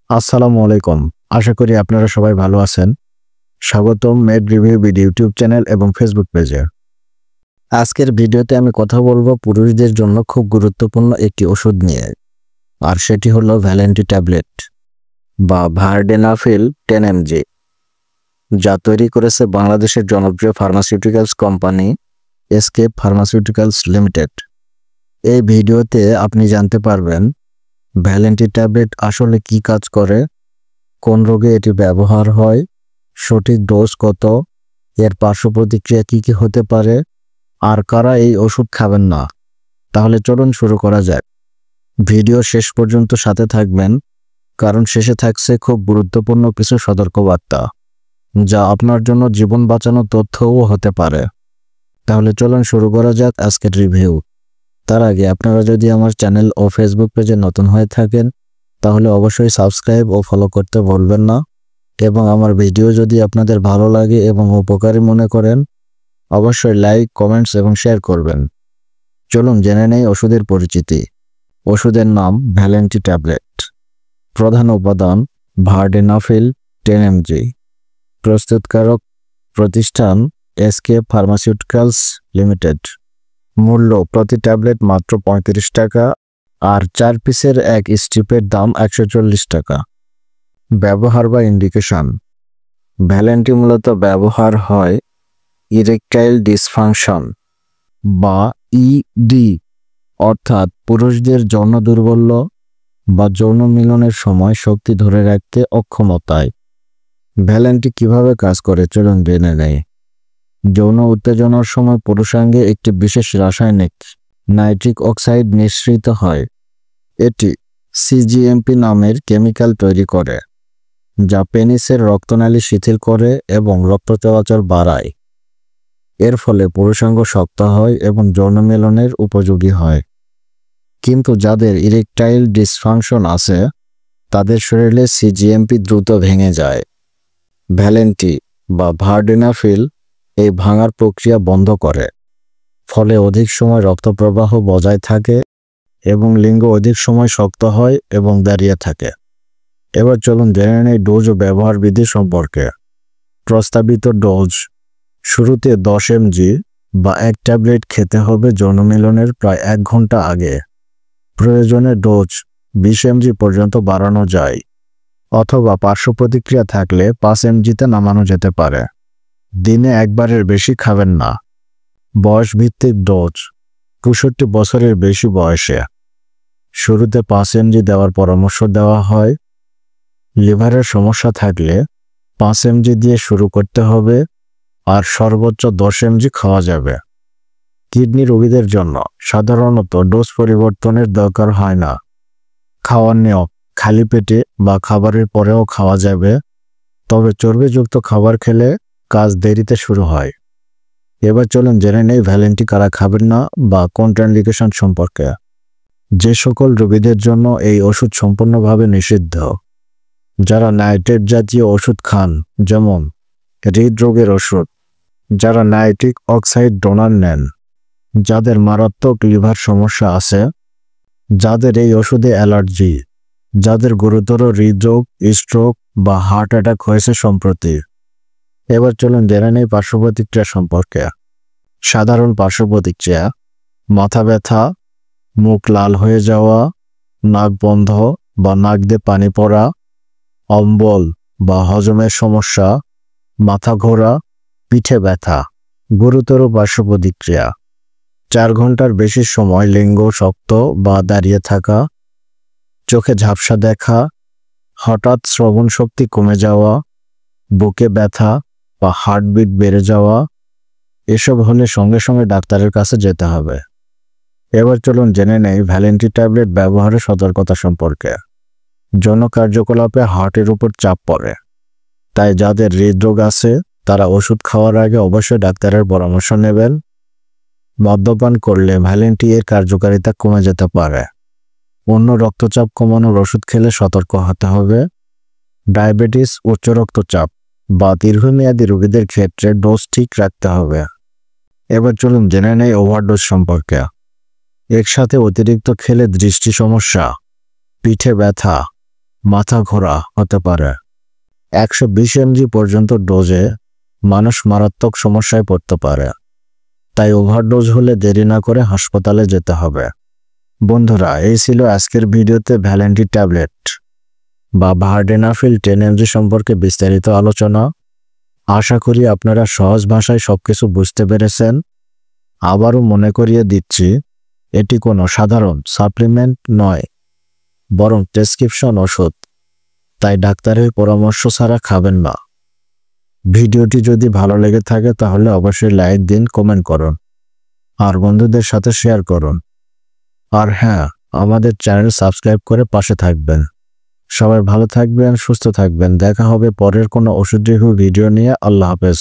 আসসালামু আলাইকুম। আশা করি আপনারা সবাই ভালো আছেন। স্বাগতম made review BD YouTube channel এবং ফেসবুক পেজে। আজকের ভিডিওতে আমি কথা বলবো পুরুষদের জন্য খুব গুরুত্বপূর্ণ একটি ওষুধ নিয়ে, আর সেটি হলো ভ্যালেন্টি ট্যাবলেট বা ভার্ডেনাফিল 10 mg, যা তৈরি করেছে বাংলাদেশের জনপ্রিয় pharmaceuticals company escape pharmaceuticals limited. এই ভিডিওতে আপনি জানতে পারবেন ভ্যালেন্টি ট্যাবলেট আসলে কি কাজ করে, কোন রোগে এটি ব্যবহার হয়, সঠিক ডোজ কত, এর পার্শ্ব প্রতিক্রিয়া কী কী হতে পারে, আর কারা এই ওষুধ খাবেন না। তাহলে চলুন শুরু করা যাক। ভিডিও শেষ পর্যন্ত সাথে থাকবেন, কারণ শেষে থাকছে খুব গুরুত্বপূর্ণ কিছু সতর্কবার্তা, যা আপনার জন্য জীবন বাঁচানো তথ্যও হতে পারে। তাহলে চলুন শুরু করা যাক আজকের রিভিউ। তার আগে আপনারা যদি আমার চ্যানেল ও ফেসবুক পেজে নতুন হয়ে থাকেন, তাহলে অবশ্যই সাবস্ক্রাইব ও ফলো করতে ভুলবেন না, এবং আমার ভিডিও যদি আপনাদের ভালো লাগে এবং উপকারী মনে করেন, অবশ্যই লাইক, কমেন্টস এবং শেয়ার করবেন। চলুন জেনে নেই ওষুধের পরিচিতি। ওষুধের নাম ভ্যালেন্টি ট্যাবলেট। প্রধান উপাদান ভার্ডেনাফিল 10 mg। প্রস্তুতকারক প্রতিষ্ঠান এসকেপ ফার্মাসিউটিক্যালস লিমিটেড। মূল্য প্রতি ট্যাবলেট মাত্র 35 টাকা, আর 4 পিসের এক স্ট্রিপের দাম 140 টাকা। ব্যবহার বা ইন্ডিকেশন। ভ্যালেন্টি মূলত ব্যবহার হয় ইরেকটাইল ডিসফাংশন বা ইডি, অর্থাৎ পুরুষদের যৌন দুর্বল্য বা যৌন মিলনের সময় শক্তি ধরে রাখতে অক্ষমতায়। ভ্যালেন্টি কিভাবে কাজ করে চলুন জেনে নেই। যৌন উত্তেজনার সময় পুরুষাঙ্গে একটি বিশেষ রাসায়নিক নাইট্রিক অক্সাইড নিঃসৃত হয়। এটি সিজিএমপি নামের কেমিক্যাল তৈরি করে, যা পেনিসের রক্তনালী শিথিল করে এবং রক্ত চলাচল বাড়ায়। এর ফলে পুরুষাঙ্গ শক্ত হয় এবং যৌন মিলনের উপযোগী হয়। কিন্তু যাদের ইরেকটাইল ডিসফাংশন আছে, তাদের শরীরে সিজিএমপি দ্রুত ভেঙে যায়। ভ্যালেন্টি বা ভার্ডেনাফিল এই ভাঙার প্রক্রিয়া বন্ধ করে, ফলে অধিক সময় রক্তপ্রবাহ বজায় থাকে এবং লিঙ্গ অধিক সময় শক্ত হয় এবং দাঁড়িয়ে থাকে। এবার চলুন জেনে নেই ডোজ ও ব্যবহার বিধি সম্পর্কে। প্রস্তাবিত ডোজ: শুরুতে 10 mg বা 1 ট্যাবলেট খেতে হবে যৌন মিলনের প্রায় 1 ঘন্টা আগে। প্রয়োজনে ডোজ 20 mg পর্যন্ত বাড়ানো যায়, অথবা পার্শ্ব প্রতিক্রিয়া থাকলে 5 mg-তে নামানো যেতে পারে। দিনে একবারের বেশি খাবেন না। বয়স ভিত্তিক ডোজ: 65 বছরের বেশি বয়সে শুরুতে 5 mg দেওয়ার পরামর্শ দেওয়া হয়। লিভারের সমস্যা থাকলে 5 mg দিয়ে শুরু করতে হবে, আর সর্বোচ্চ 10 mg খাওয়া যাবে। কিডনি রোগীদের জন্য সাধারণত ডোজ পরিবর্তনের দরকার হয় না। খাওয়ার নিয়ম: খালি পেটে বা খাবারের পরেও খাওয়া যাবে, তবে চর্বিযুক্ত খাবার খেলে কাজ দেরিতে শুরু হয়। এবার চলুন জেনে নেই ভ্যালেন্টি কারা খাবেন না বা কন্ট্রাইন্ডিকেশন সম্পর্কে। যে সকল রোগীদের জন্য এই ওষুধ সম্পূর্ণভাবে নিষিদ্ধ: যারা নাইট্রেট জাতীয় ওষুধ খান, যেমন হৃদরোগের ওষুধ, যারা নাইট্রিক অক্সাইড ডোনার নেন, যাদের মারাত্মক লিভার সমস্যা আছে, যাদের এই ওষুধে অ্যালার্জি, যাদের গুরুতর হৃদরোগ, স্ট্রোক বা হার্ট অ্যাটাক হয়েছে সম্প্রতি। এবার চলুন জেনে নেই পার্শ্ব প্রতিক্রিয়া সম্পর্কে। সাধারণ পার্শ্ব প্রতিক্রিয়া: মাথা ব্যথা, মুখ লাল হয়ে যাওয়া, নাক বন্ধ বা নাক দিয়ে পানি পড়া, অম্বল বা হজমের সমস্যা, মাথা ঘোরা, পিঠে ব্যথা। গুরুতর পার্শ্ব প্রতিক্রিয়া: 4 ঘন্টার বেশি সময় লিঙ্গ শক্ত বা দাঁড়িয়ে থাকা, চোখে ঝাপসা দেখা, হঠাৎ শ্রবণ শক্তি কমে যাওয়া, বুকে ব্যথা বা হার্টবিট বেড়ে যাওয়া। এসব হলে সঙ্গে সঙ্গে ডাক্তারের কাছে যেতে হবে। এবার চলুন জেনে নেই ভ্যালেন্টি ট্যাবলেট ব্যবহারের সতর্কতা সম্পর্কে। যৌন কার্যকলাপে হার্টের উপর চাপ পড়ে, তাই যাদের হৃদরোগ আছে তারা ওষুধ খাওয়ার আগে অবশ্যই ডাক্তারের পরামর্শ নেবেন। মদ্যপান করলে ভ্যালেন্টি এর কার্যকারিতা কমে যেতে পারে। অন্য রক্তচাপ কমানোর ওষুধ খেলে সতর্ক হতে হবে। ডায়াবেটিস, উচ্চ রক্তচাপ বা দীর্ঘমেয়াদী রোগীদের ক্ষেত্রে ডোজ ঠিক রাখতে হবে। এবার চলুন জেনে নেই ওভারডোজ সম্পর্কে। একসাথে অতিরিক্ত খেলে দৃষ্টি সমস্যা, পিঠে ব্যথা, মাথা ঘোরা হতে পারে। 120 mg পর্যন্ত ডোজে মানুষ মারাত্মক সমস্যায় পড়তে পারে। তাই ওভারডোজ হলে দেরি না করে হাসপাতালে যেতে হবে। বন্ধুরা, এই ছিল আজকের ভিডিওতে ভ্যালেন্টি ট্যাবলেট বা ভার্ডেনাফিল 10 mg সম্পর্কে বিস্তারিত আলোচনা। আশা করি আপনারা সহজ ভাষায় সবকিছু বুঝতে পেরেছেন। আবারও মনে করিয়ে দিচ্ছি, এটি কোনো সাধারণ সাপ্লিমেন্ট নয়, বরং প্রেসক্রিপশন ওষুধ। তাই ডাক্তারের পরামর্শ ছাড়া খাবেন না। ভিডিওটি যদি ভালো লেগে থাকে তাহলে অবশ্যই লাইক দিন, কমেন্ট করুন আর বন্ধুদের সাথে শেয়ার করুন। আর হ্যাঁ, আমাদের চ্যানেল সাবস্ক্রাইব করে পাশে থাকবেন। সবাই ভালো থাকবেন, সুস্থ থাকবেন। দেখা হবে পরের কোনো ওষুধ রিভিউ ভিডিও নিয়ে। আল্লাহ হাফেজ।